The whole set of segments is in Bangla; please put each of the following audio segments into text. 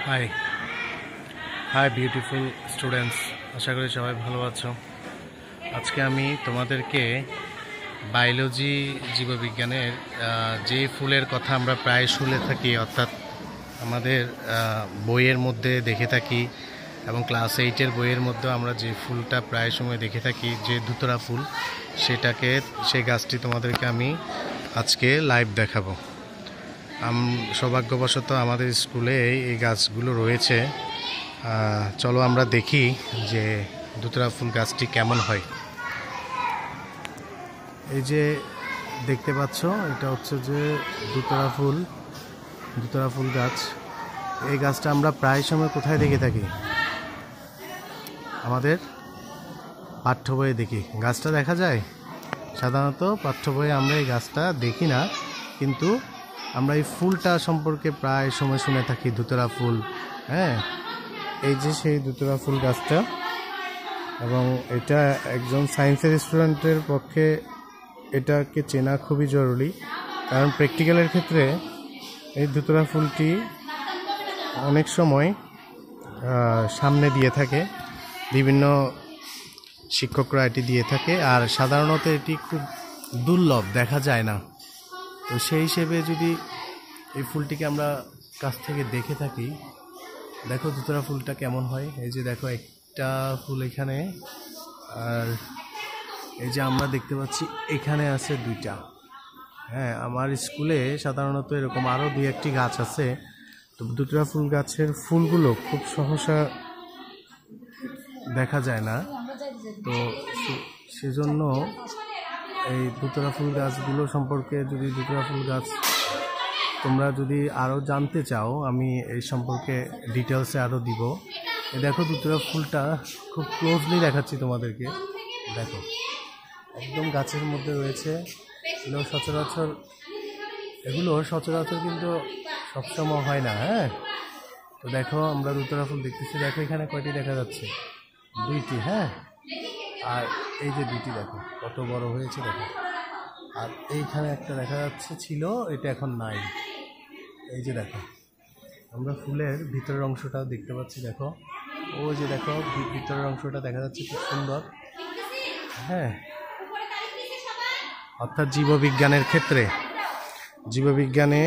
হাই হাই বিউটিফুল স্টুডেন্টস, আশা করি সবাই ভালো আছো। আজকে আমি তোমাদেরকে বায়োলজি জীববিজ্ঞানের যে ফুলের কথা আমরা প্রায় শুনে থাকি, অর্থাৎ আমাদের বইয়ের মধ্যে দেখে থাকি এবং ক্লাস 8-এর বইয়ের মধ্যে আমরা যে ফুলটা প্রায় সময় দেখে থাকি, যে ধুতরা ফুল, সেই গাছটি তোমাদেরকে আমি আজকে লাইভ দেখাবো। সৌভাগ্যবশত আমাদের স্কুলে এই গাছগুলো রয়েছে। চলো আমরা দেখি যে ধুতরা ফুল গাছটি কেমন হয়। এই যে দেখতে পাচ্ছ, এটা হচ্ছে যে ধুতরা ফুল গাছ। এই গাছটা আমরা প্রায় সময় কোথায় দেখে থাকি? আমাদের পাঠ্য বইয়ে দেখি। গাছটা দেখা যায় সাধারণত পাঠ্য বইয়ে, আমরা এই গাছটা দেখি না, কিন্তু আমরা এই ফুলটা সম্পর্কে প্রায় সময় শুনে থাকি, ধুতরা ফুল। হ্যাঁ, এই যে সেই ধুতরা ফুল গাছটা, এবং এটা একজন সায়েন্সের স্টুডেন্টের পক্ষে এটাকে চেনা খুবই জরুরি, কারণ প্র্যাকটিক্যালের ক্ষেত্রে এই ধুতরা ফুলটি অনেক সময় সামনে দিয়ে থাকে, বিভিন্ন শিক্ষকরা এটি দিয়ে থাকে, আর সাধারণত এটি খুব দুর্লভ, দেখা যায় না। তো সেই হিসেবে যদি এই ফুলটিকে আমরা কাছ থেকে দেখে থাকি, দেখো ধুতরা ফুলটা কেমন হয়। এই যে দেখো একটা ফুল এখানে, আর এই যে আমরা দেখতে পাচ্ছি এখানে আছে দুইটা। হ্যাঁ, আমার স্কুলে সাধারণত এরকম আরও 2-1টি গাছ আছে। তো ধুতরা ফুল গাছের ফুলগুলো খুব সহসা দেখা যায় না, তো সেজন্য এই ধুতরা ফুল গাছগুলো সম্পর্কে, যদি ধুতরা ফুল গাছ তোমরা যদি আরও জানতে চাও, আমি এই সম্পর্কে ডিটেলসে আরও দিব। দেখো ধুতরা ফুলটা খুব ক্লোজলি দেখাচ্ছি তোমাদেরকে। দেখো একদম গাছের মধ্যে রয়েছে। এগুলো সচরাচর কিন্তু সবসময় হয় না। হ্যাঁ, তো দেখো আমরা ধুতরা ফুল দেখতেছি। দেখো এখানে কয়টি দেখা যাচ্ছে? 2টি। হ্যাঁ, আর এই যে 2টি দেখো কত বড় হয়েছে, দেখো। আর এইখানে একটা দেখা যাচ্ছে ছিল, এটা এখন নাই। এই যে দেখো আমরা ফুলের ভিতরের অংশটা দেখতে পাচ্ছি। দেখো ওই যে দেখো ভিতরের অংশটা দেখা যাচ্ছে, খুব সুন্দর। হ্যাঁ, অর্থাৎ জীববিজ্ঞানে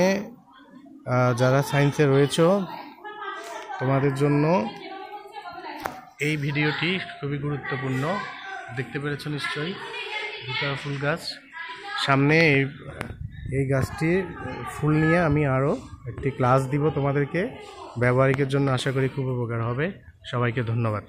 যারা সায়েন্সে রয়েছে, তোমাদের জন্য এই ভিডিওটি খুবই গুরুত্বপূর্ণ। দেখতে পেরেছো নিশ্চয়ই ধুতরা ফুল গাছ। সামনে এই গাছটির ফুল নিয়ে আমি আরও একটি ক্লাস দিব তোমাদেরকে, ব্যবহারিকের জন্য। আশা করি খুব উপকার হবে। সবাইকে ধন্যবাদ।